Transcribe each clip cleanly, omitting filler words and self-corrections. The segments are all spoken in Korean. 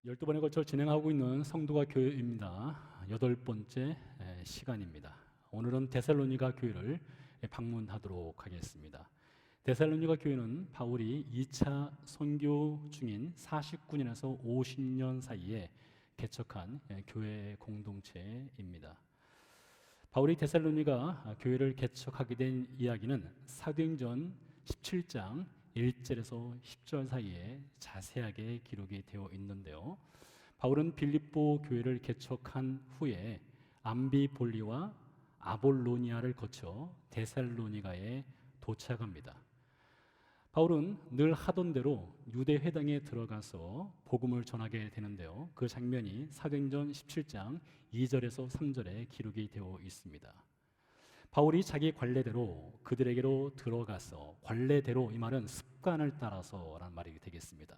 12번에 걸쳐 진행하고 있는 성도가 교회입니다. 8번째 시간입니다. 오늘은 데살로니가 교회를 방문하도록 하겠습니다. 데살로니가 교회는 바울이 2차 선교 중인 49년에서 50년 사이에 개척한 교회 공동체입니다. 바울이 데살로니가 교회를 개척하게 된 이야기는 사도행전 17장 1절에서 10절 사이에 자세하게 기록이 되어 있는데요. 바울은 빌립보 교회를 개척한 후에 암비볼리와 아볼로니아를 거쳐 데살로니가에 도착합니다. 바울은 늘 하던 대로 유대 회당에 들어가서 복음을 전하게 되는데요. 그 장면이 사도행전 17장 2절에서 3절에 기록이 되어 있습니다. 바울이 자기 관례대로 그들에게로 들어가서, 관례대로 이 말은 습관을 따라서라는 말이 되겠습니다.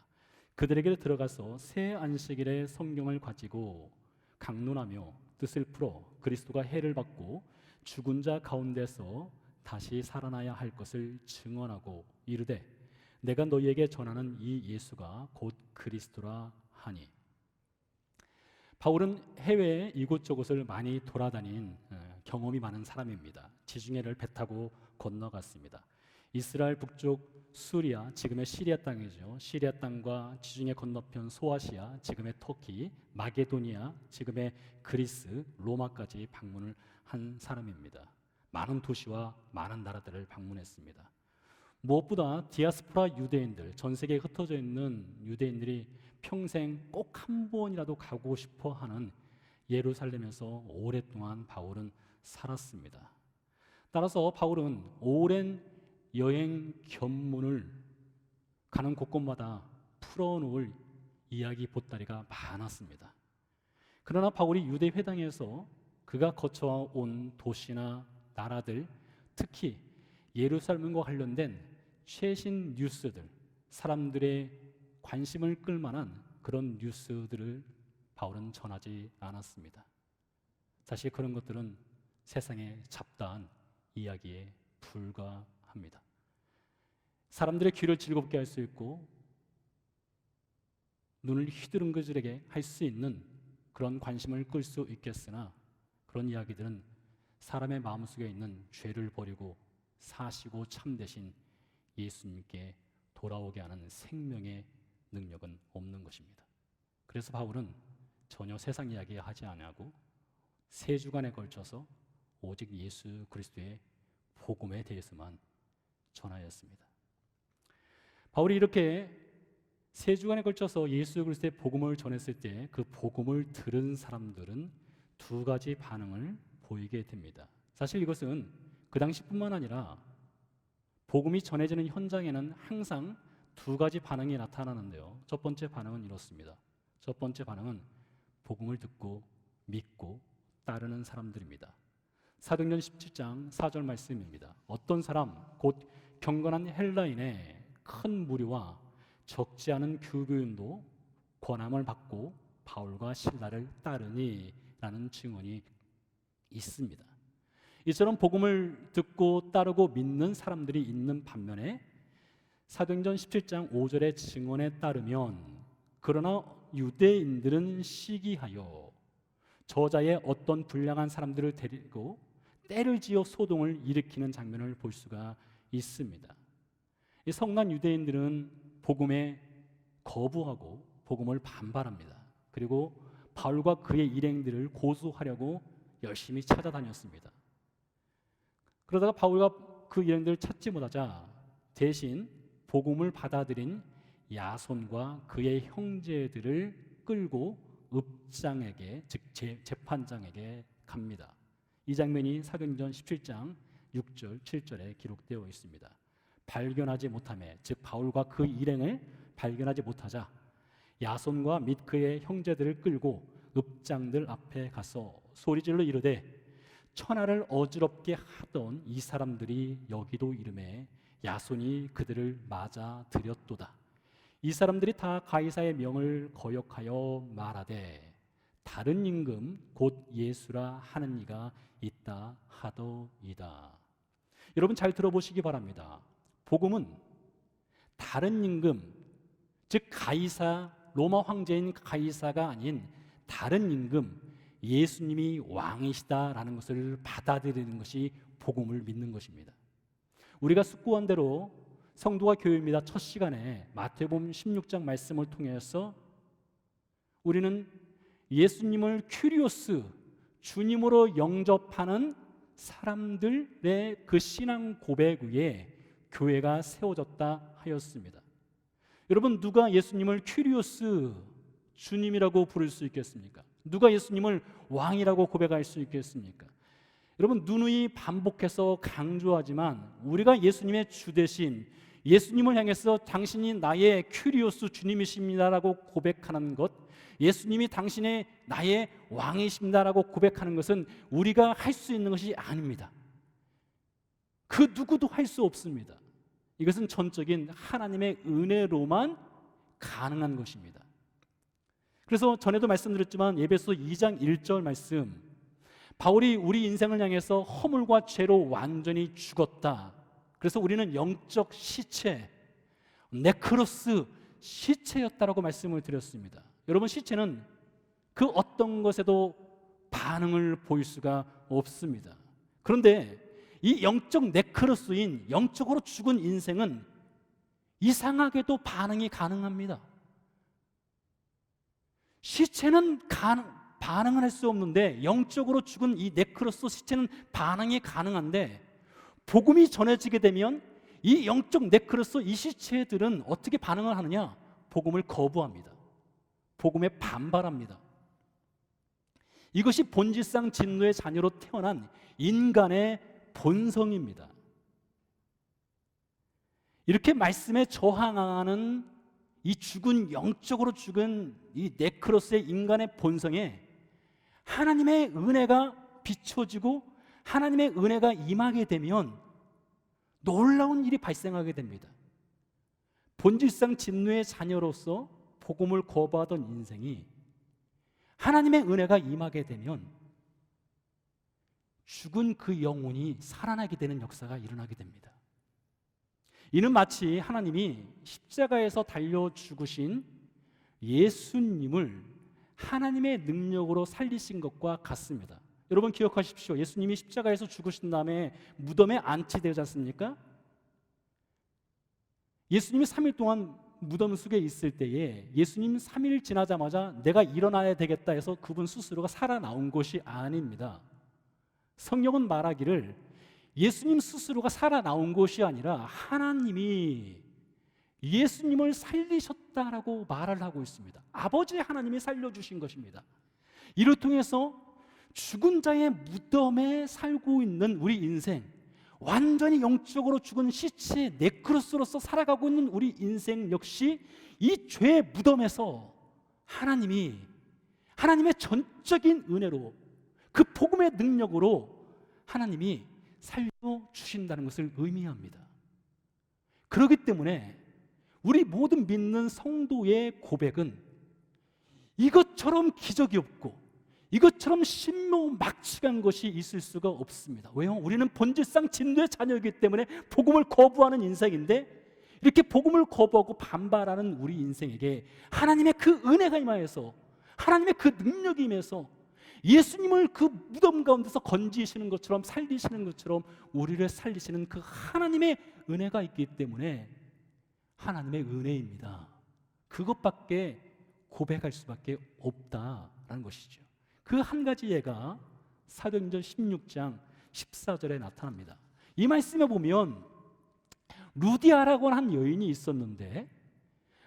그들에게 들어가서 새 안식일에 성경을 가지고 강론하며 뜻을 풀어 그리스도가 해를 받고 죽은 자 가운데서 다시 살아나야 할 것을 증언하고 이르되 내가 너희에게 전하는 이 예수가 곧 그리스도라 하니. 바울은 해외 이곳저곳을 많이 돌아다닌 경험이 많은 사람입니다. 지중해를 배 타고 건너갔습니다. 이스라엘 북쪽 수리아, 지금의 시리아 땅이죠. 시리아 땅과 지중해 건너편 소아시아, 지금의 터키, 마게도니아, 지금의 그리스, 로마까지 방문을 한 사람입니다. 많은 도시와 많은 나라들을 방문했습니다. 무엇보다 디아스포라 유대인들, 전 세계에 흩어져 있는 유대인들이 평생 꼭 한 번이라도 가고 싶어 하는 예루살렘에서 오랫동안 바울은 살았습니다. 따라서 바울은 오랜 여행 견문을 가는 곳곳마다 풀어놓을 이야기 보따리가 많았습니다. 그러나 바울이 유대 회당에서 그가 거쳐온 도시나 나라들, 특히 예루살렘과 관련된 최신 뉴스들, 사람들의 관심을 끌만한 그런 뉴스들을 바울은 전하지 않았습니다. 사실 그런 것들은 세상의 잡다한 이야기에 불과합니다. 사람들의 귀를 즐겁게 할 수 있고 눈을 휘두른그들에게 할 수 있는 그런 관심을 끌 수 있겠으나 그런 이야기들은 사람의 마음속에 있는 죄를 버리고 사시고 참되신 예수님께 돌아오게 하는 생명의 능력은 없는 것입니다. 그래서 바울은 전혀 세상 이야기 하지 않고 3주간에 걸쳐서 오직 예수 그리스도의 복음에 대해서만 전하였습니다. 바울이 이렇게 3주간에 걸쳐서 예수 그리스도의 복음을 전했을 때 그 복음을 들은 사람들은 2가지 반응을 보이게 됩니다. 사실 이것은 그 당시뿐만 아니라 복음이 전해지는 현장에는 항상 2가지 반응이 나타나는데요. 첫 번째 반응은 이렇습니다. 첫 번째 반응은 복음을 듣고 믿고 따르는 사람들입니다. 사도행전 17장 4절 말씀입니다. 어떤 사람 곧 경건한 헬라인의 큰 무리와 적지 않은 교부인도 권함을 받고 바울과 실라를 따르니 라는 증언이 있습니다. 이처럼 복음을 듣고 따르고 믿는 사람들이 있는 반면에 사도행전 17장 5절의 증언에 따르면 그러나 유대인들은 시기하여 저자의 어떤 불량한 사람들을 데리고 때를 지어 소동을 일으키는 장면을 볼 수가 있습니다. 이 성난 유대인들은 복음에 거부하고 복음을 반발합니다. 그리고 바울과 그의 일행들을 고소하려고 열심히 찾아다녔습니다. 그러다가 바울과 그 일행들을 찾지 못하자 대신 복음을 받아들인 야손과 그의 형제들을 끌고 읍장에게, 즉 재판장에게 갑니다. 이 장면이 사도행전 17장 6절, 7절에 기록되어 있습니다. 발견하지 못하며, 즉 바울과 그 일행을 발견하지 못하자 야손과 및 그의 형제들을 끌고 읍장들 앞에 가서 소리질러 이르되 천하를 어지럽게 하던 이 사람들이 여기도 이르매 야손이 그들을 맞아 들였도다. 이 사람들이 다 가이사의 명을 거역하여 말하되 다른 임금 곧 예수라 하는 이가 있다 하더이다. 여러분 잘 들어보시기 바랍니다. 복음은 다른 임금, 즉 가이사 로마 황제인 가이사가 아닌 다른 임금 예수님이 왕이시다라는 것을 받아들이는 것이 복음을 믿는 것입니다. 우리가 숙고한 대로 성도가 교회입니다. 첫 시간에 마태복음 16장 말씀을 통해서 우리는 예수님을 큐리오스, 주님으로 영접하는 사람들의 그 신앙 고백 위에 교회가 세워졌다 하였습니다. 여러분, 누가 예수님을 큐리오스, 주님이라고 부를 수 있겠습니까? 누가 예수님을 왕이라고 고백할 수 있겠습니까? 여러분, 누누이 반복해서 강조하지만 우리가 예수님의 주 대신 예수님을 향해서 당신이 나의 큐리오스 주님이십니다라고 고백하는 것, 예수님이 당신의 나의 왕이십니다라고 고백하는 것은 우리가 할 수 있는 것이 아닙니다. 그 누구도 할 수 없습니다. 이것은 전적인 하나님의 은혜로만 가능한 것입니다. 그래서 전에도 말씀드렸지만 에베소 2장 1절 말씀, 바울이 우리 인생을 향해서 허물과 죄로 완전히 죽었다. 그래서 우리는 영적 시체, 네크로스 시체였다라고 말씀을 드렸습니다. 여러분, 시체는 그 어떤 것에도 반응을 보일 수가 없습니다. 그런데 이 영적 네크로스인 영적으로 죽은 인생은 이상하게도 반응이 가능합니다. 시체는 반응을 할 수 없는데 영적으로 죽은 이 네크로스 시체는 반응이 가능한데, 복음이 전해지게 되면 이 영적 네크로스 이 시체들은 어떻게 반응을 하느냐? 복음을 거부합니다. 복음에 반발합니다. 이것이 본질상 진노의 자녀로 태어난 인간의 본성입니다. 이렇게 말씀에 저항하는 이 죽은, 영적으로 죽은 이 네크로스의 인간의 본성에 하나님의 은혜가 비춰지고 하나님의 은혜가 임하게 되면 놀라운 일이 발생하게 됩니다. 본질상 진노의 자녀로서 복음을 거부하던 인생이 하나님의 은혜가 임하게 되면 죽은 그 영혼이 살아나게 되는 역사가 일어나게 됩니다. 이는 마치 하나님이 십자가에서 달려 죽으신 예수님을 하나님의 능력으로 살리신 것과 같습니다. 여러분 기억하십시오. 예수님이 십자가에서 죽으신 다음에 무덤에 안치되지 않습니까? 예수님이 3일 동안 무덤 속에 있을 때에 예수님 3일 지나자마자 내가 일어나야 되겠다 해서 그분 스스로가 살아나온 것이 아닙니다. 성경은 말하기를 예수님 스스로가 살아나온 것이 아니라 하나님이 예수님을 살리셨다라고 말을 하고 있습니다. 아버지 하나님이 살려주신 것입니다. 이를 통해서 죽은 자의 무덤에 살고 있는 우리 인생, 완전히 영적으로 죽은 시체 네크로스로서 살아가고 있는 우리 인생 역시 이 죄의 무덤에서 하나님의 전적인 은혜로 그 복음의 능력으로 하나님이 살려주신다는 것을 의미합니다. 그렇기 때문에 우리 모든 믿는 성도의 고백은 이것처럼 기적이 없고 이것처럼 신묘막측한 것이 있을 수가 없습니다. 왜요? 우리는 본질상 진노의 자녀이기 때문에 복음을 거부하는 인생인데, 이렇게 복음을 거부하고 반발하는 우리 인생에게 하나님의 그 은혜가 임하여서, 하나님의 그 능력이 임해서 예수님을 그 무덤 가운데서 건지시는 것처럼, 살리시는 것처럼 우리를 살리시는 그 하나님의 은혜가 있기 때문에 하나님의 은혜입니다. 그것밖에 고백할 수밖에 없다라는 것이죠. 그 한 가지 예가 사도행전 16장 14절에 나타납니다. 이 말씀에 보면 루디아라고 한 여인이 있었는데,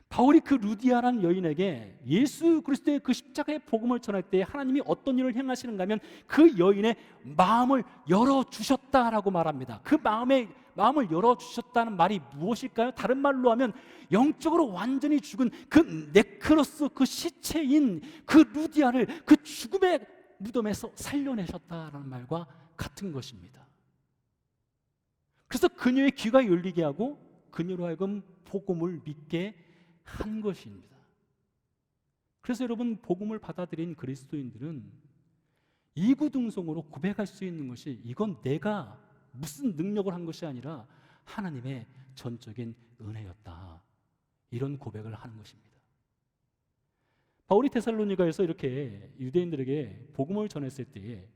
바울이 그 루디아라는 여인에게 예수 그리스도의 그 십자가의 복음을 전할 때 하나님이 어떤 일을 행하시는가 하면 그 여인의 마음을 열어주셨다라고 말합니다. 그 마음을 열어주셨다는 말이 무엇일까요? 다른 말로 하면 영적으로 완전히 죽은 그 네크로스, 그 시체인 그 루디아를 그 죽음의 무덤에서 살려내셨다라는 말과 같은 것입니다. 그래서 그녀의 귀가 열리게 하고 그녀로 하여금 복음을 믿게 한 것입니다. 그래서 여러분, 복음을 받아들인 그리스도인들은 이구동성으로 고백할 수 있는 것이, 이건 내가 무슨 능력을 한 것이 아니라 하나님의 전적인 은혜였다, 이런 고백을 하는 것입니다. 바울이 데살로니가에서 이렇게 유대인들에게 복음을 전했을 때에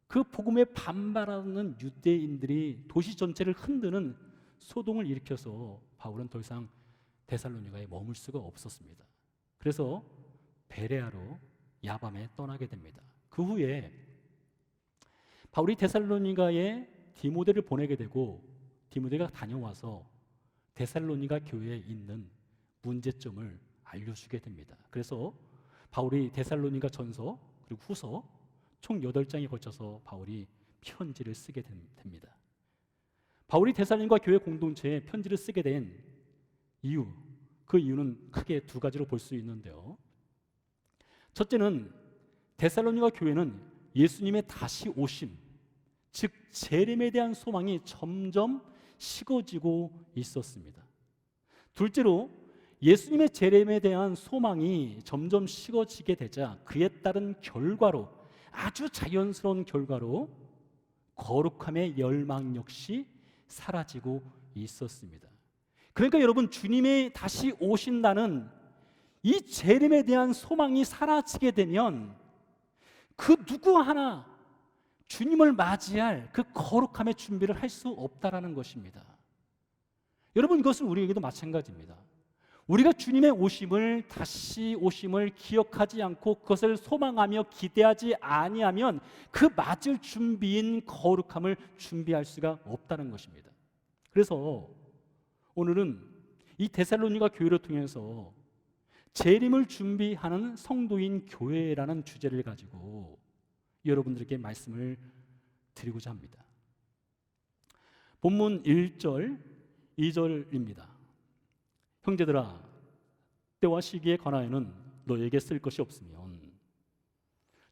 그 복음에 반발하는 유대인들이 도시 전체를 흔드는 소동을 일으켜서 바울은 더 이상 데살로니가에 머물 수가 없었습니다. 그래서 베레아로 야밤에 떠나게 됩니다. 그 후에 바울이 데살로니가에 디모데를 보내게 되고 디모데가 다녀와서 데살로니가 교회에 있는 문제점을 알려주게 됩니다. 그래서 바울이 데살로니가 전서 그리고 후서 총 8장에 걸쳐서 바울이 편지를 쓰게 됩니다. 바울이 데살로니가 교회 공동체에 편지를 쓰게 된 이유, 그 이유는 크게 두 가지로 볼 수 있는데요. 첫째는 데살로니가 교회는 예수님의 다시 오심, 즉 재림에 대한 소망이 점점 식어지고 있었습니다. 둘째로 예수님의 재림에 대한 소망이 점점 식어지게 되자 그에 따른 결과로, 아주 자연스러운 결과로 거룩함의 열망 역시 사라지고 있었습니다. 그러니까 여러분, 주님의 다시 오신다는 이 재림에 대한 소망이 사라지게 되면 그 누구 하나 주님을 맞이할 그 거룩함의 준비를 할 수 없다라는 것입니다. 여러분, 이것은 우리에게도 마찬가지입니다. 우리가 주님의 오심을, 다시 오심을 기억하지 않고 그것을 소망하며 기대하지 아니하면 그 맞을 준비인 거룩함을 준비할 수가 없다는 것입니다. 그래서 오늘은 이 데살로니가 교회를 통해서 재림을 준비하는 성도인 교회라는 주제를 가지고 여러분들에게 말씀을 드리고자 합니다. 본문 1절, 2절입니다. 형제들아, 때와 시기에 관하여는 너에게 쓸 것이 없으면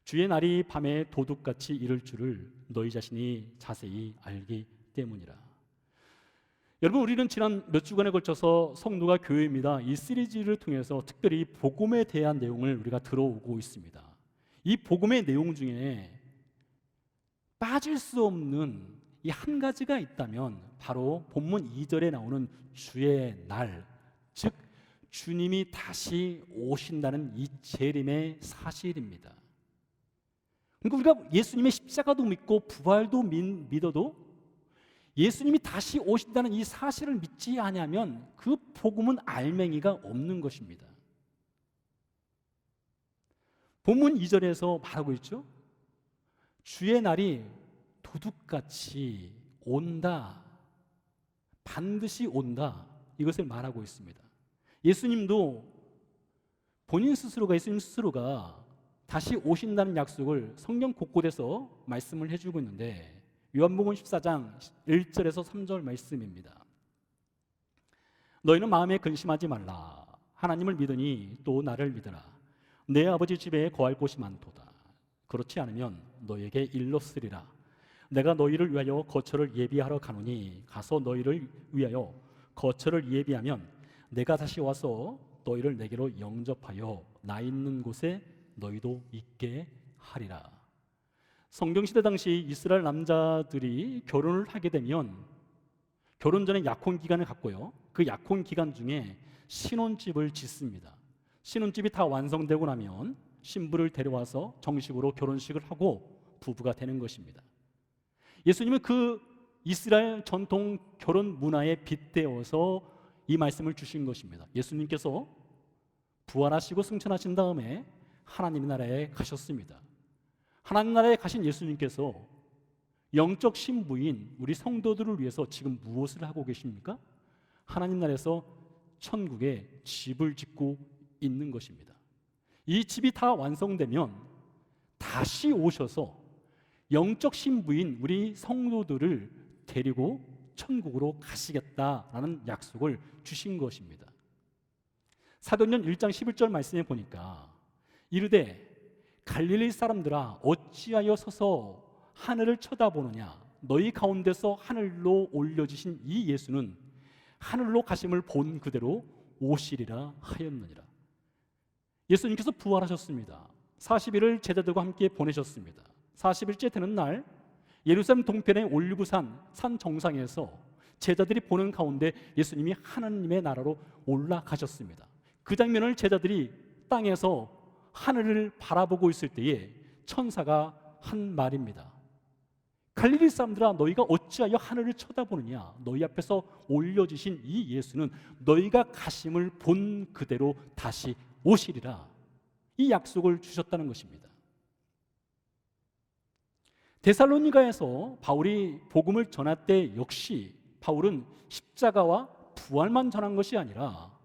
주의 날이 밤에 도둑같이 이를 줄을 너희 자신이 자세히 알기 때문이라. 여러분, 우리는 지난 몇 주간에 걸쳐서 성도가 교회입니다. 이 시리즈를 통해서 특별히 복음에 대한 내용을 우리가 들어오고 있습니다. 이 복음의 내용 중에 빠질 수 없는 이 한 가지가 있다면 바로 본문 2절에 나오는 주의 날, 즉 주님이 다시 오신다는 이 재림의 사실입니다. 그러니까 우리가 예수님의 십자가도 믿고 부활도 믿어도 예수님이 다시 오신다는 이 사실을 믿지 않으면 그 복음은 알맹이가 없는 것입니다. 본문 2절에서 말하고 있죠. 주의 날이 도둑같이 온다, 반드시 온다, 이것을 말하고 있습니다. 예수님도 본인 스스로가, 예수님 스스로가 다시 오신다는 약속을 성경 곳곳에서 말씀을 해주고 있는데 요한복음 14장 1절에서 3절 말씀입니다. 너희는 마음에 근심하지 말라. 하나님을 믿으니 또 나를 믿으라. 내 아버지 집에 거할 곳이 많도다. 그렇지 않으면 너에게 일렀으리라. 내가 너희를 위하여 거처를 예비하러 가노니 가서 너희를 위하여 거처를 예비하면 내가 다시 와서 너희를 내게로 영접하여 나 있는 곳에 너희도 있게 하리라. 성경시대 당시 이스라엘 남자들이 결혼을 하게 되면 결혼 전에 약혼기간을 갖고요, 그 약혼기간 중에 신혼집을 짓습니다. 신혼집이 다 완성되고 나면 신부를 데려와서 정식으로 결혼식을 하고 부부가 되는 것입니다. 예수님은 그 이스라엘 전통 결혼 문화에 빗대어서 이 말씀을 주신 것입니다. 예수님께서 부활하시고 승천하신 다음에 하나님 나라에 가셨습니다. 하나님 나라에 가신 예수님께서 영적 신부인 우리 성도들을 위해서 지금 무엇을 하고 계십니까? 하나님 나라에서 천국에 집을 짓고 있는 것입니다. 이 집이 다 완성되면 다시 오셔서 영적 신부인 우리 성도들을 데리고 천국으로 가시겠다라는 약속을 주신 것입니다. 사도행전 1장 11절 말씀에 보니까 이르되 갈릴리 사람들아 어찌하여 서서 하늘을 쳐다보느냐, 너희 가운데서 하늘로 올려지신 이 예수는 하늘로 가심을 본 그대로 오시리라 하였느니라. 예수님께서 부활하셨습니다. 40일을 제자들과 함께 보내셨습니다. 40일째 되는 날 예루살렘 동편의 올리브산 산 정상에서 제자들이 보는 가운데 예수님이 하나님의 나라로 올라가셨습니다. 그 장면을 제자들이 땅에서 하늘을 바라보고 있을 때에 천사가 한 말입니다. 갈릴리 사람들아, 너희가 어찌하여 하늘을 쳐다보느냐? 너희 앞에서 올려지신 이 예수는 너희가 가심을 본 그대로 다시 오시리라. 이 약속을 주셨다는 것입니다. 데살로니가에서 바울이 복음을 전할 때 역시 바울은 십자가와 부활만 전한 것이 아니라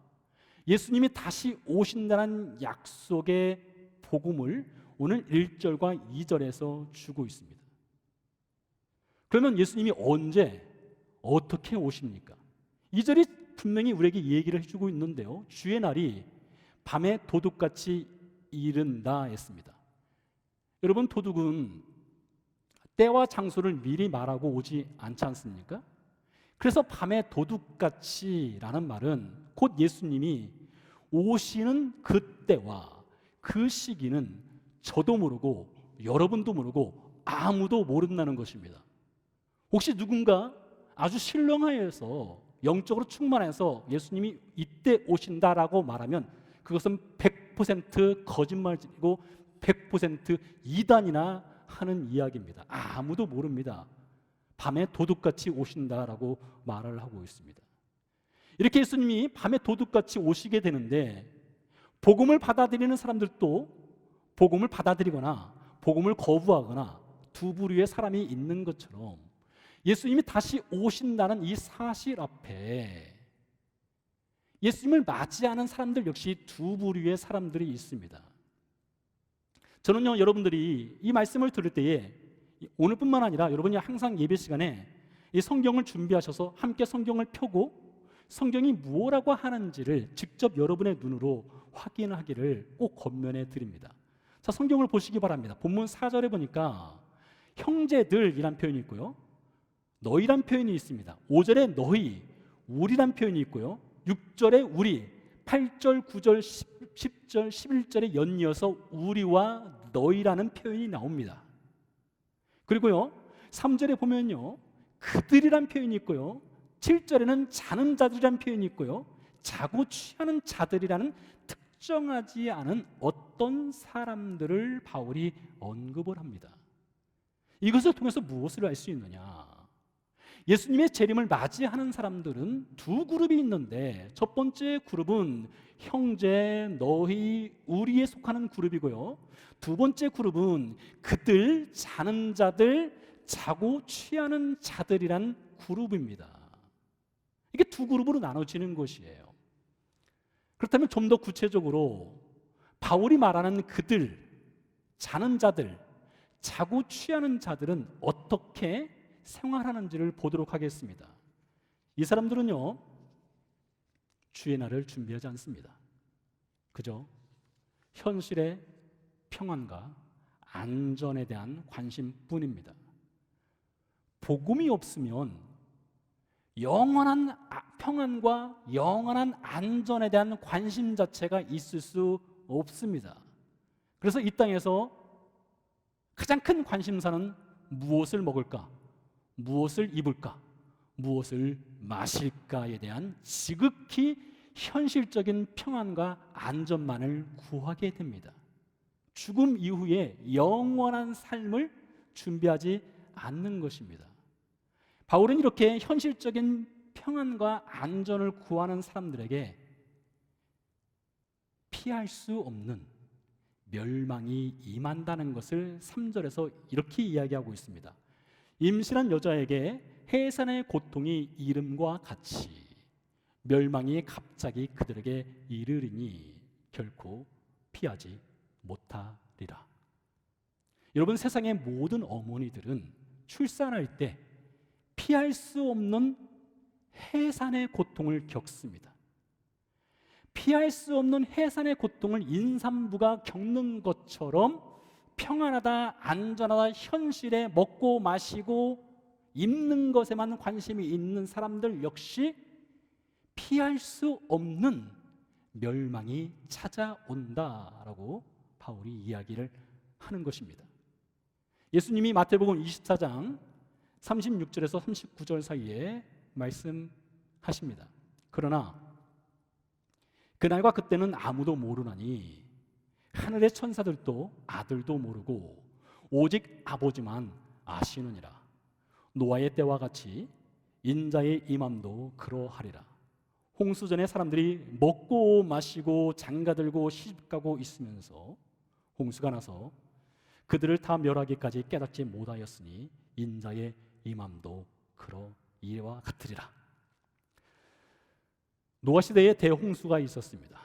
예수님이 다시 오신다는 약속의 복음을 오늘 1절과 2절에서 주고 있습니다. 그러면 예수님이 언제 어떻게 오십니까? 2절이 분명히 우리에게 얘기를 해주고 있는데요, 주의 날이 밤에 도둑같이 이른다 했습니다. 여러분, 도둑은 때와 장소를 미리 말하고 오지 않지 않습니까? 그래서 밤에 도둑같이라는 말은 곧 예수님이 오시는 그때와 그 시기는 저도 모르고 여러분도 모르고 아무도 모른다는 것입니다. 혹시 누군가 아주 신령하여서 영적으로 충만해서 예수님이 이때 오신다라고 말하면 그것은 100% 거짓말이고 100% 이단이나 하는 이야기입니다. 아무도 모릅니다. 밤에 도둑같이 오신다라고 말을 하고 있습니다. 이렇게 예수님이 밤에 도둑같이 오시게 되는데 복음을 받아들이는 사람들도 복음을 받아들이거나 복음을 거부하거나 두 부류의 사람이 있는 것처럼 예수님이 다시 오신다는 이 사실 앞에 예수님을 맞이하는 사람들 역시 두 부류의 사람들이 있습니다. 저는요, 여러분들이 이 말씀을 들을 때에 오늘뿐만 아니라 여러분이 항상 예배 시간에 이 성경을 준비하셔서 함께 성경을 펴고 성경이 무엇라고 하는지를 직접 여러분의 눈으로 확인하기를 꼭 권면해 드립니다. 자, 성경을 보시기 바랍니다. 본문 4절에 보니까 형제들이란 표현이 있고요, 너희란 표현이 있습니다. 5절에 너희, 우리란 표현이 있고요, 6절에 우리, 8절, 9절, 10절, 11절에 연이어서 우리와 너희라는 표현이 나옵니다. 그리고요 3절에 보면요 그들이란 표현이 있고요, 7절에는 자는 자들이란 표현이 있고요, 자고 취하는 자들이라는 특정하지 않은 어떤 사람들을 바울이 언급을 합니다. 이것을 통해서 무엇을 알 수 있느냐? 예수님의 재림을 맞이하는 사람들은 두 그룹이 있는데 첫 번째 그룹은 형제, 너희, 우리에 속하는 그룹이고요, 두 번째 그룹은 그들, 자는 자들, 자고 취하는 자들이란 그룹입니다. 이게 두 그룹으로 나눠지는 것이에요. 그렇다면 좀 더 구체적으로 바울이 말하는 그들, 자는 자들, 자고 취하는 자들은 어떻게 생활하는지를 보도록 하겠습니다. 이 사람들은요 주의 날을 준비하지 않습니다. 그저 현실의 평안과 안전에 대한 관심뿐입니다. 복음이 없으면 영원한 평안과 영원한 안전에 대한 관심 자체가 있을 수 없습니다. 그래서 이 땅에서 가장 큰 관심사는 무엇을 먹을까? 무엇을 입을까? 무엇을 마실까에 대한 지극히 현실적인 평안과 안전만을 구하게 됩니다. 죽음 이후에 영원한 삶을 준비하지 않는 것입니다. 바울은 이렇게 현실적인 평안과 안전을 구하는 사람들에게 피할 수 없는 멸망이 임한다는 것을 3절에서 이렇게 이야기하고 있습니다. 임신한 여자에게 해산의 고통이 이름과 같이 멸망이 갑자기 그들에게 이르리니 결코 피하지 못하리라. 여러분, 세상의 모든 어머니들은 출산할 때 피할 수 없는 해산의 고통을 겪습니다. 피할 수 없는 해산의 고통을 임산부가 겪는 것처럼 평안하다, 안전하다, 현실에 먹고 마시고 입는 것에만 관심이 있는 사람들 역시 피할 수 없는 멸망이 찾아온다라고 바울이 이야기를 하는 것입니다. 예수님이 마태복음 24장 36절에서 39절 사이에 말씀하십니다. 그러나 그날과 그때는 아무도 모르나니 하늘의 천사들도 아들도 모르고 오직 아버지만 아시느니라. 노아의 때와 같이 인자의 임함도 그러하리라. 홍수전에 사람들이 먹고 마시고 장가들고 시집가고 있으면서 홍수가 나서 그들을 다 멸하기까지 깨닫지 못하였으니 인자의 임함도 그러이와 같으리라. 노아 시대에 대홍수가 있었습니다.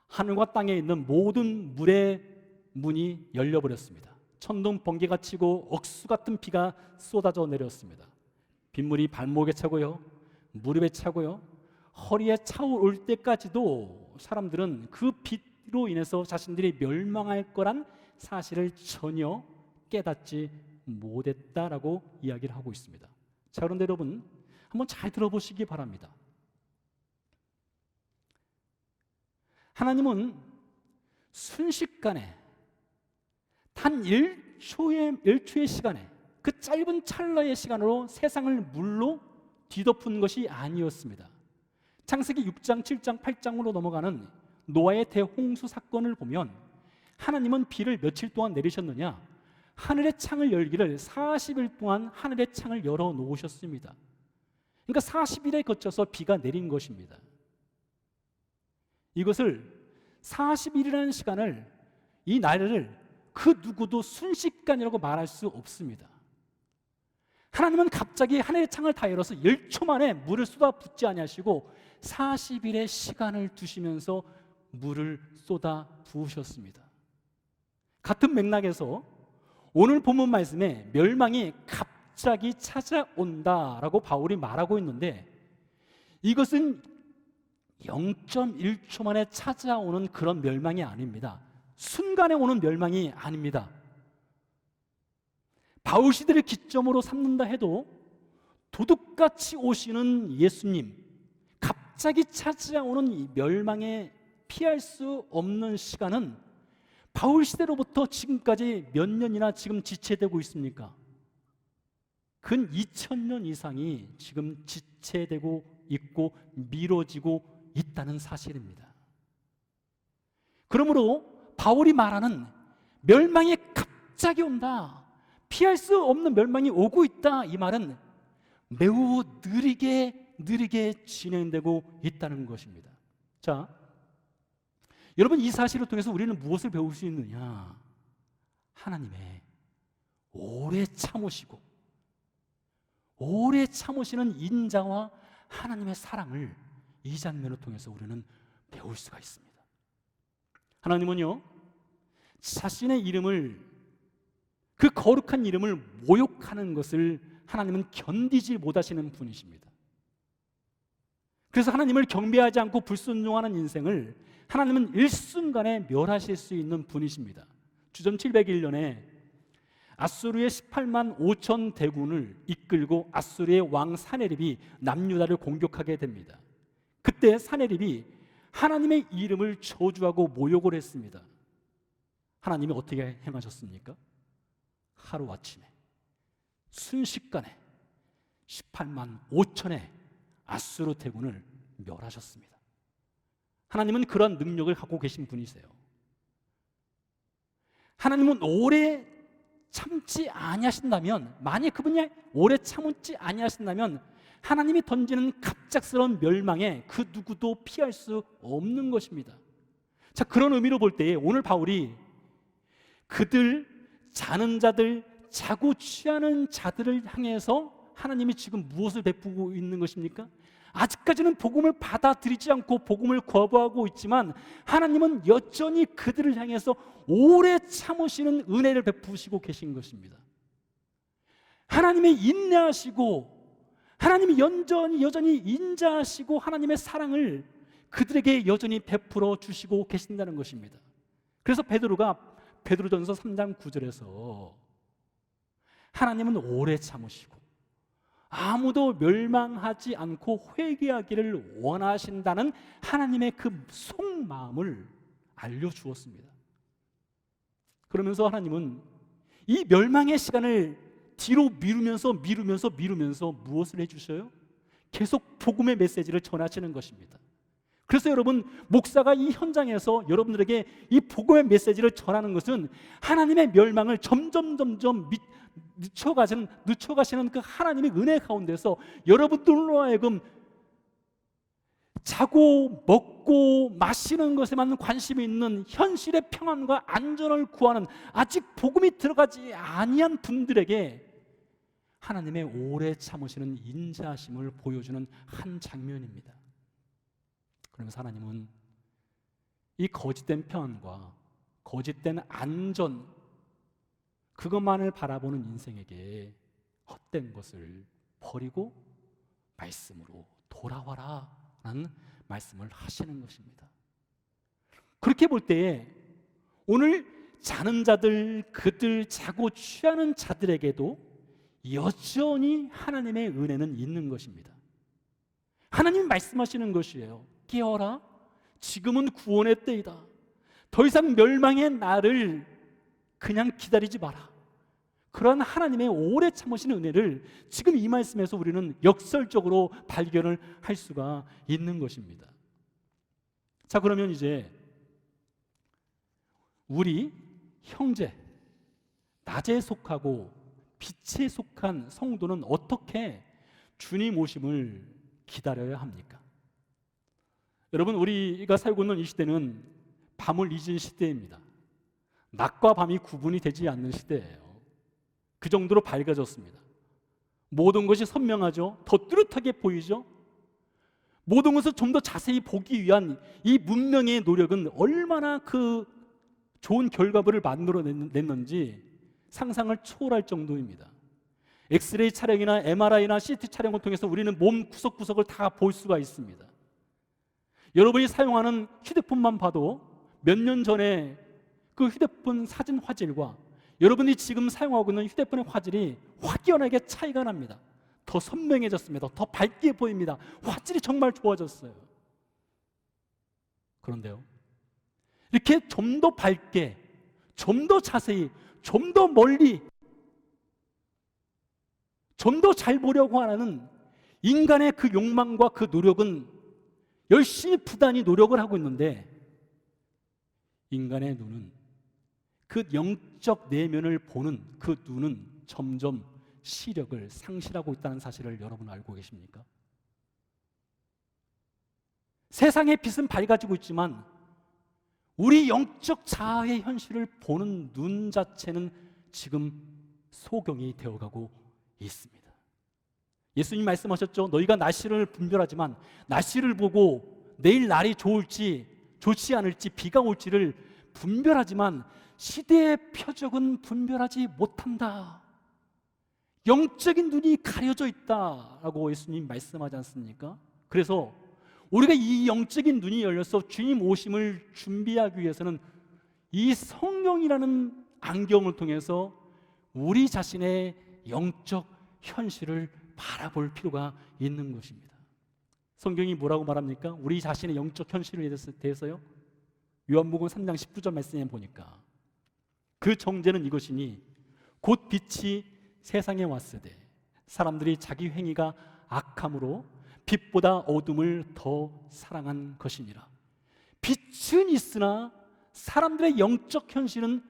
하늘과 땅에 있는 모든 물의 문이 열려버렸습니다. 천둥 번개가 치고 억수 같은 비가 쏟아져 내렸습니다. 빗물이 발목에 차고요, 무릎에 차고요, 허리에 차올 때까지도 사람들은 그 빛으로 인해서 자신들이 멸망할 거란 사실을 전혀 깨닫지 못했다라고 이야기를 하고 있습니다. 자, 그런데 여러분 한번 잘 들어보시기 바랍니다. 하나님은 순식간에 단 1초의 시간에, 그 짧은 찰나의 시간으로 세상을 물로 뒤덮은 것이 아니었습니다. 창세기 6장, 7장, 8장으로 넘어가는 노아의 대홍수 사건을 보면 하나님은 비를 며칠 동안 내리셨느냐? 하늘의 창을 열기를 40일 동안 하늘의 창을 열어 놓으셨습니다. 그러니까 40일에 거쳐서 비가 내린 것입니다. 이것을 40일이라는 시간을, 이 날을 그 누구도 순식간이라고 말할 수 없습니다. 하나님은 갑자기 하늘의 창을 다 열어서 1초 만에 물을 쏟아붓지 아니하시고 40일의 시간을 두시면서 물을 쏟아 부으셨습니다. 같은 맥락에서 오늘 본문 말씀에 멸망이 갑자기 찾아온다라고 바울이 말하고 있는데, 이것은 0.1초 만에 찾아오는 그런 멸망이 아닙니다. 순간에 오는 멸망이 아닙니다. 바울 시대를 기점으로 삼는다 해도 도둑같이 오시는 예수님, 갑자기 찾아오는 이 멸망에 피할 수 없는 시간은 바울 시대로부터 지금까지 몇 년이나 지금 지체되고 있습니까? 근 2000년 이상이 지금 지체되고 있고 미뤄지고 있다는 사실입니다. 그러므로 바울이 말하는 멸망이 갑자기 온다, 피할 수 없는 멸망이 오고 있다, 이 말은 매우 느리게 진행되고 있다는 것입니다. 자, 여러분, 이 사실을 통해서 우리는 무엇을 배울 수 있느냐? 하나님의 오래 참으시고 오래 참으시는 인자와 하나님의 사랑을 이 장면을 통해서 우리는 배울 수가 있습니다. 하나님은요, 자신의 이름을, 그 거룩한 이름을 모욕하는 것을 하나님은 견디지 못하시는 분이십니다. 그래서 하나님을 경배하지 않고 불순종하는 인생을 하나님은 일순간에 멸하실 수 있는 분이십니다. 주전 701년에 아수르의 18만 5천 대군을 이끌고 아수르의 왕 사네립이 남유다를 공격하게 됩니다. 그때 사네립이 하나님의 이름을 저주하고 모욕을 했습니다. 하나님이 어떻게 행하셨습니까? 하루아침에 순식간에 18만 5천의 아수르 대군을 멸하셨습니다. 하나님은 그러한 능력을 갖고 계신 분이세요. 하나님은 오래 참지 아니하신다면, 만약 그분이 오래 참지 아니하신다면 하나님이 던지는 갑작스러운 멸망에 그 누구도 피할 수 없는 것입니다. 자, 그런 의미로 볼 때 오늘 바울이 그들, 자는 자들, 자고 취하는 자들을 향해서 하나님이 지금 무엇을 베푸고 있는 것입니까? 아직까지는 복음을 받아들이지 않고 복음을 거부하고 있지만 하나님은 여전히 그들을 향해서 오래 참으시는 은혜를 베푸시고 계신 것입니다. 하나님의 인내하시고 하나님이 여전히 인자하시고 하나님의 사랑을 그들에게 여전히 베풀어 주시고 계신다는 것입니다. 그래서 베드로가 베드로전서 3장 9절에서 하나님은 오래 참으시고 아무도 멸망하지 않고 회개하기를 원하신다는 하나님의 그 속마음을 알려주었습니다. 그러면서 하나님은 이 멸망의 시간을 뒤로 미루면서 무엇을 해주셔요? 계속 복음의 메시지를 전하시는 것입니다. 그래서 여러분, 목사가 이 현장에서 여러분들에게 이 복음의 메시지를 전하는 것은 하나님의 멸망을 점점 늦춰가시는 그 하나님의 은혜 가운데서 여러분들로 하여금 자고 먹고 마시는 것에만 관심이 있는 현실의 평안과 안전을 구하는 아직 복음이 들어가지 아니한 분들에게 하나님의 오래 참으시는 인자하심을 보여주는 한 장면입니다. 그러면서 하나님은 이 거짓된 평안과 거짓된 안전, 그것만을 바라보는 인생에게 헛된 것을 버리고 말씀으로 돌아와라 라는 말씀을 하시는 것입니다. 그렇게 볼 때에 오늘 자는 자들, 그들 자고 취하는 자들에게도 여전히 하나님의 은혜는 있는 것입니다. 하나님이 말씀하시는 것이에요. 깨어라, 지금은 구원의 때이다. 더 이상 멸망의 날을 그냥 기다리지 마라. 그러한 하나님의 오래 참으시는 은혜를 지금 이 말씀에서 우리는 역설적으로 발견을 할 수가 있는 것입니다. 자, 그러면 이제 우리 형제, 낮에 속하고 빛에 속한 성도는 어떻게 주님 오심을 기다려야 합니까? 여러분, 우리가 살고 있는 이 시대는 밤을 잊은 시대입니다. 낮과 밤이 구분이 되지 않는 시대예요. 그 정도로 밝아졌습니다. 모든 것이 선명하죠. 더 뚜렷하게 보이죠. 모든 것을 좀 더 자세히 보기 위한 이 문명의 노력은 얼마나 그 좋은 결과물을 만들어냈는지 상상을 초월할 정도입니다. 엑스레이 촬영이나 MRI나 CT 촬영을 통해서 우리는 몸 구석구석을 다 볼 수가 있습니다. 여러분이 사용하는 휴대폰만 봐도 몇 년 전에 그 휴대폰 사진 화질과 여러분이 지금 사용하고 있는 휴대폰의 화질이 확연하게 차이가 납니다. 더 선명해졌습니다. 더 밝게 보입니다. 화질이 정말 좋아졌어요. 그런데요, 이렇게 좀 더 밝게, 좀 더 자세히, 좀 더 멀리, 좀 더 잘 보려고 하는 인간의 그 욕망과 그 노력은 열심히 부단히 노력을 하고 있는데, 인간의 눈은, 그 영적 내면을 보는 그 눈은 점점 시력을 상실하고 있다는 사실을 여러분 알고 계십니까? 세상의 빛은 밝아지고 있지만 우리 영적 자아의 현실을 보는 눈 자체는 지금 소경이 되어가고 있습니다. 예수님 말씀하셨죠. 너희가 날씨를 분별하지만 날씨를 보고 내일 날이 좋을지 좋지 않을지 비가 올지를 분별하지만 시대의 표적은 분별하지 못한다. 영적인 눈이 가려져 있다라고 예수님 말씀하지 않습니까? 그래서 우리가 이 영적인 눈이 열려서 주님 오심을 준비하기 위해서는 이 성령이라는 안경을 통해서 우리 자신의 영적 현실을 바라볼 필요가 있는 것입니다. 성경이 뭐라고 말합니까? 우리 자신의 영적 현실에 대해서요? 요한복음 3장 19절 말씀에 보니까 그 정죄는 이것이니 곧 빛이 세상에 왔으되 사람들이 자기 행위가 악함으로 빛보다 어둠을 더 사랑한 것이니라. 빛은 있으나 사람들의 영적 현실은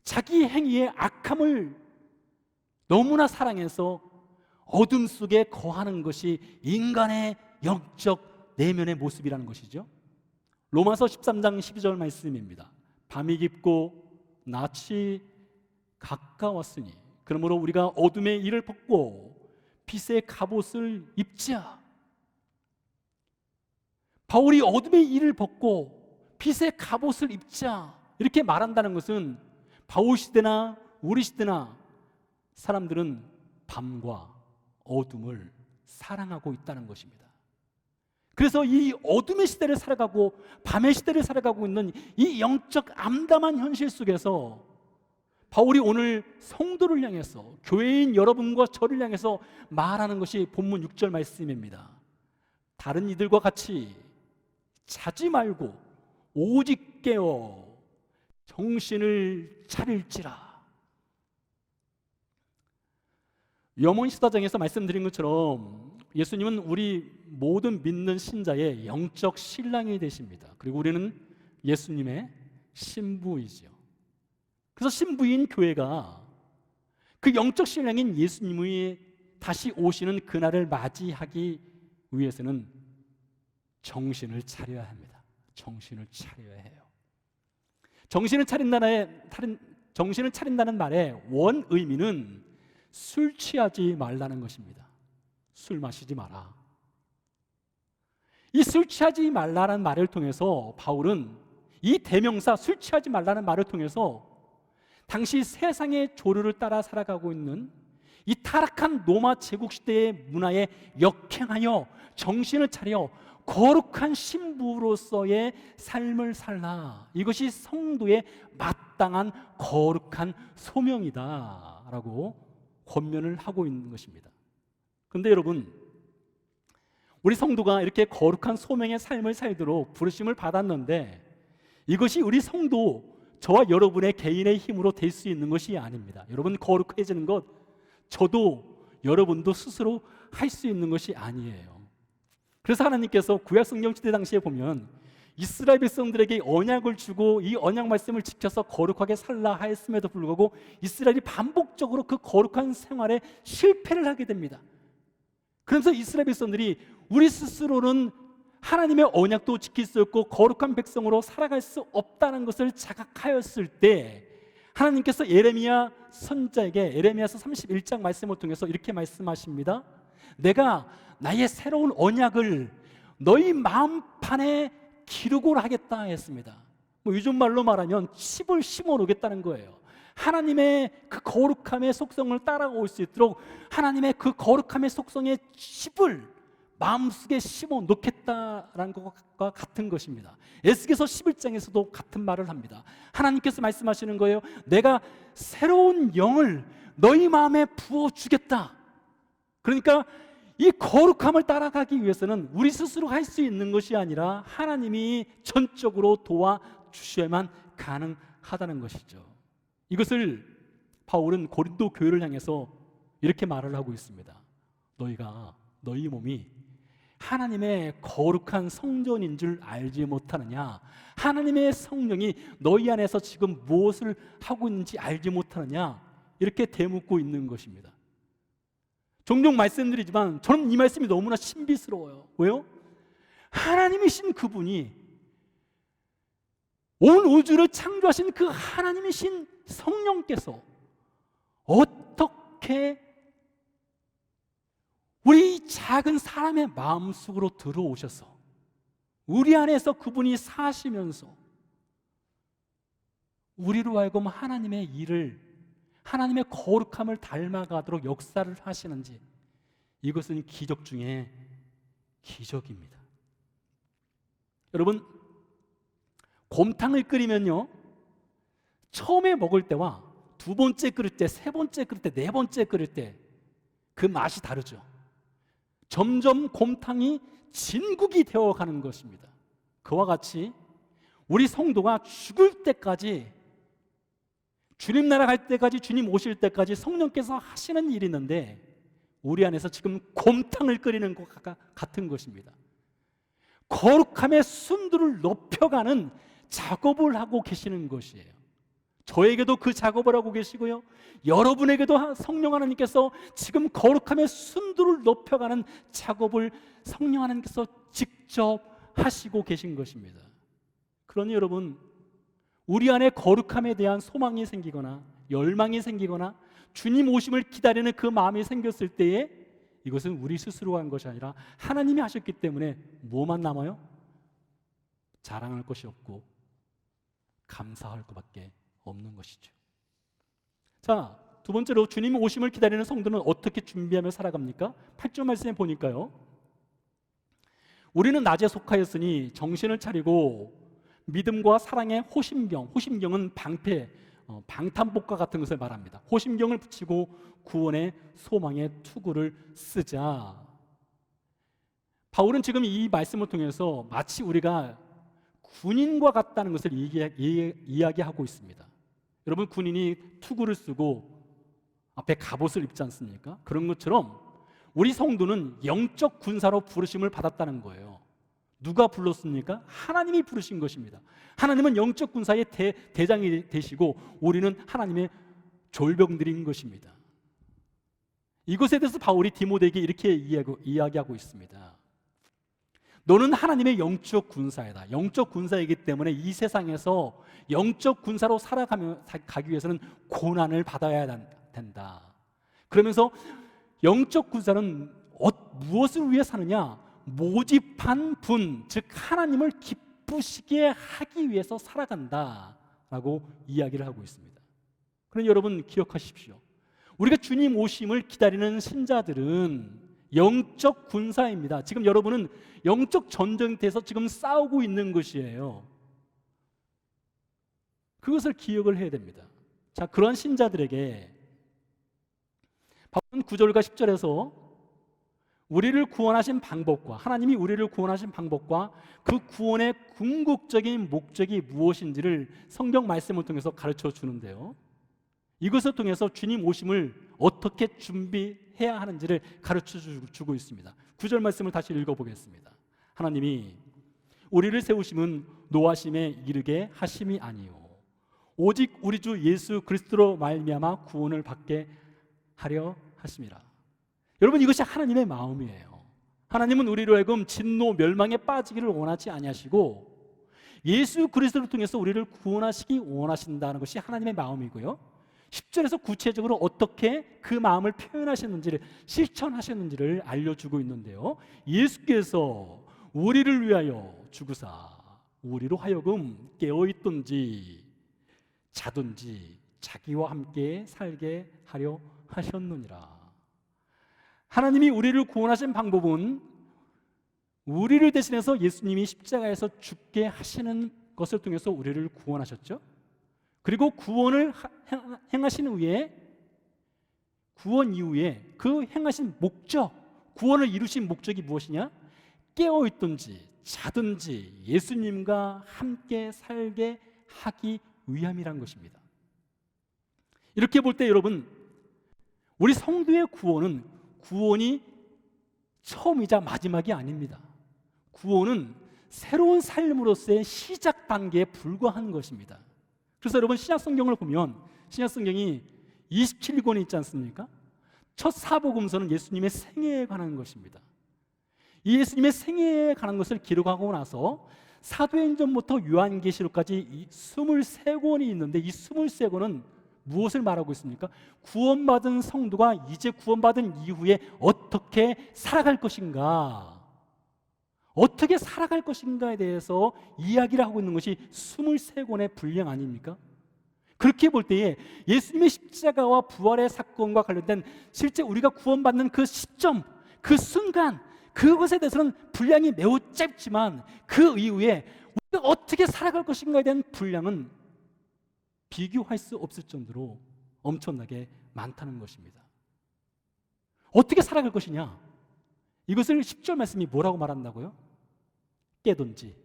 자기 행위의 악함을 너무나 사랑해서 어둠 속에 거하는 것이 인간의 영적 내면의 모습이라는 것이죠. 로마서 13장 12절 말씀입니다. 밤이 깊고 낮이 가까웠으니 그러므로 우리가 어둠의 일을 벗고 빛의 갑옷을 입자. 바울이 어둠의 일을 벗고 빛의 갑옷을 입자 이렇게 말한다는 것은 바울 시대나 우리 시대나 사람들은 밤과 어둠을 사랑하고 있다는 것입니다. 그래서 이 어둠의 시대를 살아가고 밤의 시대를 살아가고 있는 이 영적 암담한 현실 속에서 바울이 오늘 성도를 향해서, 교회인 여러분과 저를 향해서 말하는 것이 본문 6절 말씀입니다. 다른 이들과 같이 자지 말고 오직 깨어 정신을 차릴지라. 요한복음 14장에서 말씀드린 것처럼 예수님은 우리 모든 믿는 신자의 영적 신랑이 되십니다. 그리고 우리는 예수님의 신부이지요. 그래서 신부인 교회가 그 영적 신랑인 예수님이 다시 오시는 그날을 맞이하기 위해서는 정신을 차려야 합니다. 정신을 차려야 해요. 정신을 차린다는 말의 원 의미는 술 취하지 말라는 것입니다. 술 마시지 마라. 이 술 취하지 말라는 말을 통해서 바울은 이 대명사 술 취하지 말라는 말을 통해서 당시 세상의 조류를 따라 살아가고 있는 이 타락한 로마 제국 시대의 문화에 역행하여 정신을 차려 거룩한 신부로서의 삶을 살라. 이것이 성도의 마땅한 거룩한 소명이다 라고 권면을 하고 있는 것입니다. 그런데 여러분, 우리 성도가 이렇게 거룩한 소명의 삶을 살도록 부르심을 받았는데 이것이 우리 성도 저와 여러분의 개인의 힘으로 될 수 있는 것이 아닙니다. 여러분, 거룩해지는 것 저도 여러분도 스스로 할 수 있는 것이 아니에요. 그래서 하나님께서 구약 성경 시대 당시에 보면 이스라엘 백성들에게 언약을 주고 이 언약 말씀을 지켜서 거룩하게 살라 하였음에도 불구하고 이스라엘이 반복적으로 그 거룩한 생활에 실패를 하게 됩니다. 그러면서 이스라엘 백성들이 우리 스스로는 하나님의 언약도 지킬 수 없고 거룩한 백성으로 살아갈 수 없다는 것을 자각하였을 때 하나님께서 예레미야 선지자에게 에레미야서 31장 말씀을 통해서 이렇게 말씀하십니다. 내가 나의 새로운 언약을 너희 마음판에 기록을 하겠다 했습니다. 요즘 말로 말하면 칩을 심어 놓겠다는 거예요. 하나님의 그 거룩함의 속성을 따라올 수 있도록 하나님의 그 거룩함의 속성의 칩을 마음속에 심어 놓겠다라는 것과 같은 것입니다. 에스겔서 11장에서도 같은 말을 합니다. 하나님께서 말씀하시는 거예요. 내가 새로운 영을 너희 마음에 부어주겠다. 그러니까 이 거룩함을 따라가기 위해서는 우리 스스로 할 수 있는 것이 아니라 하나님이 전적으로 도와주셔야만 가능하다는 것이죠. 이것을 바울은 고린도 교회를 향해서 이렇게 말을 하고 있습니다. 너희 몸이 하나님의 거룩한 성전인 줄 알지 못하느냐? 하나님의 성령이 너희 안에서 지금 무엇을 하고 있는지 알지 못하느냐? 이렇게 되묻고 있는 것입니다. 종종 말씀드리지만 저는 이 말씀이 너무나 신비스러워요. 왜요? 하나님이신 그분이 온 우주를 창조하신 그 하나님이신 성령께서 어떻게 우리 작은 사람의 마음속으로 들어오셔서 우리 안에서 그분이 사시면서 우리로 하여금 하나님의 일을, 하나님의 거룩함을 닮아가도록 역사를 하시는지, 이것은 기적 중에 기적입니다. 여러분, 곰탕을 끓이면요, 처음에 먹을 때와 두 번째 끓일 때, 세 번째 끓일 때, 네 번째 끓일 때 그 맛이 다르죠. 점점 곰탕이 진국이 되어가는 것입니다. 그와 같이 우리 성도가 죽을 때까지, 주님 나라 갈 때까지, 주님 오실 때까지 성령께서 하시는 일이 있는데 우리 안에서 지금 곰탕을 끓이는 것과 같은 것입니다. 거룩함의 순도를 높여가는 작업을 하고 계시는 것이에요. 저에게도 그 작업을 하고 계시고요, 여러분에게도 성령 하나님께서 지금 거룩함의 순도를 높여가는 작업을 성령 하나님께서 직접 하시고 계신 것입니다. 그러니 여러분, 우리 안에 거룩함에 대한 소망이 생기거나 열망이 생기거나 주님 오심을 기다리는 그 마음이 생겼을 때에 이것은 우리 스스로 한 것이 아니라 하나님이 하셨기 때문에 뭐만 남아요? 자랑할 것이 없고 감사할 것밖에 없는 것이죠. 자, 두 번째로 주님 오심을 기다리는 성도는 어떻게 준비하며 살아갑니까? 8절 말씀에 보니까요, 우리는 낮에 속하였으니 정신을 차리고 믿음과 사랑의 호심경, 호심경은 방패, 방탄복과 같은 것을 말합니다. 호심경을 붙이고 구원의 소망의 투구를 쓰자. 바울은 지금 이 말씀을 통해서 마치 우리가 군인과 같다는 것을 이야기하고 있습니다. 여러분, 군인이 투구를 쓰고 앞에 갑옷을 입지 않습니까? 그런 것처럼 우리 성도는 영적 군사로 부르심을 받았다는 거예요. 누가 불렀습니까? 하나님이 부르신 것입니다. 하나님은 영적 군사의 대장이 되시고 우리는 하나님의 졸병들인 것입니다. 이것에 대해서 바울이 디모데에게 이렇게 이야기하고 있습니다. 너는 하나님의 영적 군사이다. 영적 군사이기 때문에 이 세상에서 영적 군사로 살아가기 위해서는 고난을 받아야 된다. 그러면서 영적 군사는 무엇을 위해 사느냐? 모집한 분, 즉 하나님을 기쁘시게 하기 위해서 살아간다라고 이야기를 하고 있습니다. 그러니 여러분 기억하십시오. 우리가 주님 오심을 기다리는 신자들은 영적 군사입니다. 지금 여러분은 영적 전쟁터에서 지금 싸우고 있는 것이에요. 그것을 기억을 해야 됩니다. 자, 그런 신자들에게 바울은 9절과 10절에서 우리를 구원하신 방법과 하나님이 우리를 구원하신 방법과 그 구원의 궁극적인 목적이 무엇인지를 성경 말씀을 통해서 가르쳐 주는데요. 이것을 통해서 주님 오심을 어떻게 준비해야 하는지를 가르쳐 주고 있습니다. 9절 말씀을 다시 읽어보겠습니다. 하나님이 우리를 세우심은 노하심에 이르게 하심이 아니요 오직 우리 주 예수 그리스도로 말미암아 구원을 받게 하려 하심이라. 여러분, 이것이 하나님의 마음이에요. 하나님은 우리로 하여금 진노 멸망에 빠지기를 원하지 아니하시고 예수 그리스도를 통해서 우리를 구원하시기 원하신다는 것이 하나님의 마음이고요. 10절에서 구체적으로 어떻게 그 마음을 표현하셨는지를 실천하셨는지를 알려주고 있는데요. 예수께서 우리를 위하여 죽으사 우리로 하여금 깨어있든지 자든지 자기와 함께 살게 하려 하셨느니라. 하나님이 우리를 구원하신 방법은 우리를 대신해서 예수님이 십자가에서 죽게 하시는 것을 통해서 우리를 구원하셨죠. 그리고 구원을 행하신 후에 구원 이후에 그 행하신 목적, 구원을 이루신 목적이 무엇이냐? 깨어있든지 자든지 예수님과 함께 살게 하기 위함이란 것입니다. 이렇게 볼 때 여러분, 우리 성도의 구원이 처음이자 마지막이 아닙니다. 구원은 새로운 삶으로서의 시작 단계에 불과한 것입니다. 그래서 여러분, 신약성경을 보면 신약성경이 27권이 있지 않습니까? 첫 사복음서는 예수님의 생애에 관한 것입니다. 이 예수님의 생애에 관한 것을 기록하고 나서 사도행전부터 요한계시록까지 23권이 있는데 이 23권은 무엇을 말하고 있습니까? 구원받은 성도가 이제 구원받은 이후에 어떻게 살아갈 것인가, 어떻게 살아갈 것인가에 대해서 이야기를 하고 있는 것이 23권의 분량 아닙니까? 그렇게 볼 때에 예수님의 십자가와 부활의 사건과 관련된 실제 우리가 구원받는 그 시점, 그 순간, 그것에 대해서는 분량이 매우 짧지만 그 이후에 우리가 어떻게 살아갈 것인가에 대한 분량은 비교할 수 없을 정도로 엄청나게 많다는 것입니다. 어떻게 살아갈 것이냐? 이것을 10절 말씀이 뭐라고 말한다고요? 깨든지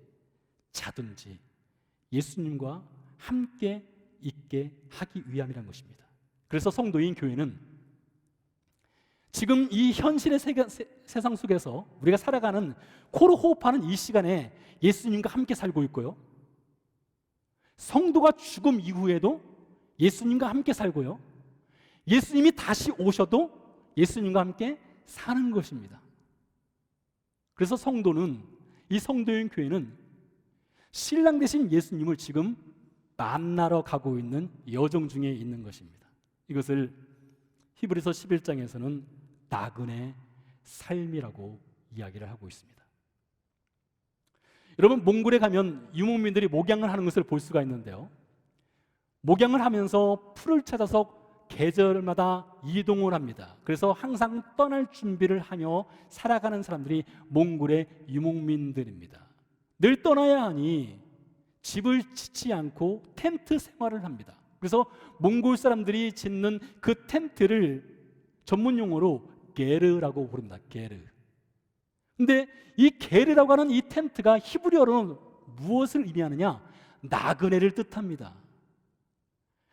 자든지 예수님과 함께 있게 하기 위함이라는 것입니다. 그래서 성도인 교회는 지금 이 현실의 세상 속에서 우리가 살아가는 코로 호흡하는 이 시간에 예수님과 함께 살고 있고요, 성도가 죽음 이후에도 예수님과 함께 살고요, 예수님이 다시 오셔도 예수님과 함께 사는 것입니다. 그래서 이 성도인 교회는 신랑 되신 예수님을 지금 만나러 가고 있는 여정 중에 있는 것입니다. 이것을 히브리서 11장에서는 나그네 삶이라고 이야기를 하고 있습니다. 여러분, 몽골에 가면 유목민들이 목양을 하는 것을 볼 수가 있는데요, 목양을 하면서 풀을 찾아서 계절마다 이동을 합니다. 그래서 항상 떠날 준비를 하며 살아가는 사람들이 몽골의 유목민들입니다. 늘 떠나야 하니 집을 짓지 않고 텐트 생활을 합니다. 그래서 몽골 사람들이 짓는 그 텐트를 전문 용어로 게르라고 부릅니다. 게르. 근데 이 게르라고 하는 이 텐트가 히브리어로는 무엇을 의미하느냐? 나그네를 뜻합니다.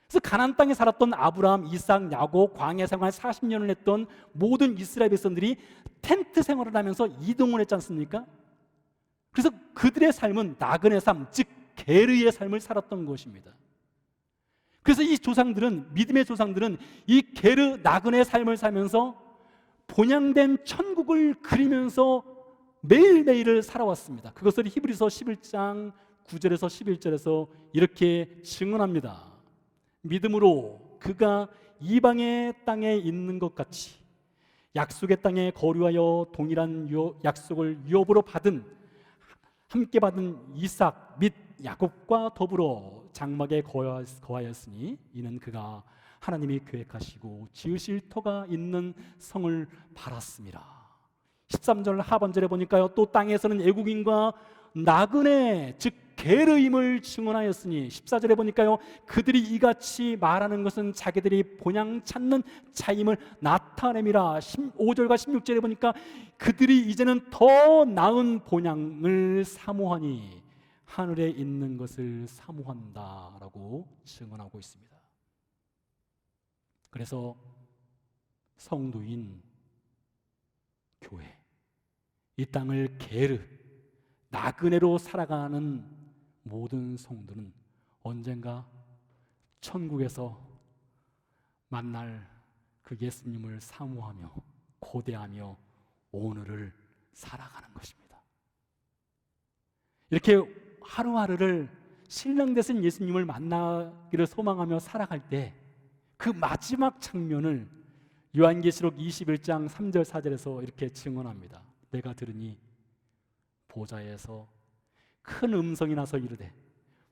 그래서 가나안 땅에 살았던 아브라함, 이삭, 야곱, 광야 생활 40년을 했던 모든 이스라엘 백성들이 텐트 생활을 하면서 이동을 했지 않습니까? 그래서 그들의 삶은 나그네 삶, 즉 게르의 삶을 살았던 것입니다. 그래서 이 조상들은, 믿음의 조상들은 이 게르 나그네 삶을 살면서 본향된 천국을 그리면서 매일매일을 살아왔습니다. 그것을 히브리서 11장 9절에서 11절에서 이렇게 증언합니다. 믿음으로 그가 이방의 땅에 있는 것 같이 약속의 땅에 거류하여 동일한 약속을 유업으로 함께 받은 이삭 및 야곱과 더불어 장막에 거하였으니 이는 그가 하나님이 계획하시고 지으실 터가 있는 성을 바랐습니다. 13절 하반절에 보니까요, 또 땅에서는 애국인과 나그네 즉 게르임을 증언하였으니 14절에 보니까요, 그들이 이같이 말하는 것은 자기들이 본향 찾는 자임을 나타냄이라. 15절과 16절에 보니까 그들이 이제는 더 나은 본향을 사모하니 하늘에 있는 것을 사모한다라고 증언하고 있습니다. 그래서 성도인 교회, 이 땅을 게르 나그네로 살아가는 모든 성도는 언젠가 천국에서 만날 그 예수님을 사모하며 고대하며 오늘을 살아가는 것입니다. 이렇게 하루하루를 신랑 되신 예수님을 만나기를 소망하며 살아갈 때 그 마지막 장면을 요한계시록 21장 3절 4절에서 이렇게 증언합니다. 내가 들으니 보좌에서 큰 음성이 나서 이르되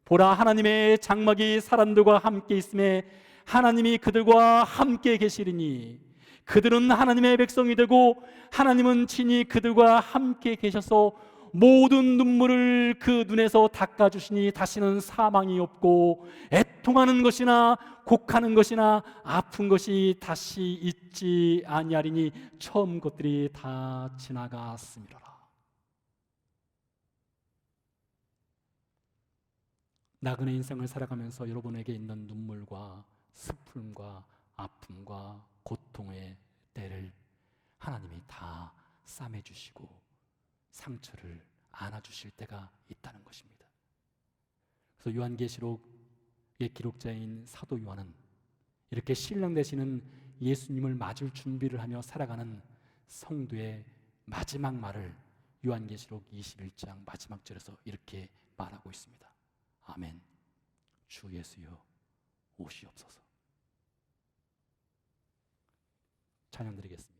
보라, 하나님의 장막이 사람들과 함께 있음에 하나님이 그들과 함께 계시리니 그들은 하나님의 백성이 되고 하나님은 친히 그들과 함께 계셔서 모든 눈물을 그 눈에서 닦아주시니 다시는 사망이 없고 애통하는 것이나 곡하는 것이나 아픈 것이 다시 있지 아니하리니 처음 것들이 다 지나갔음이로라. 나그네 인생을 살아가면서 여러분에게 있는 눈물과 슬픔과 아픔과 고통의 때를 하나님이 다 싸매주시고 상처를 안아주실 때가 있다는 것입니다. 그래서 요한계시록의 기록자인 사도 요한은 이렇게 신랑 되시는 예수님을 맞을 준비를 하며 살아가는 성도의 마지막 말을 요한계시록 21장 마지막 절에서 이렇게 말하고 있습니다. 아멘. 주 예수여 오시옵소서. 찬양 드리겠습니다.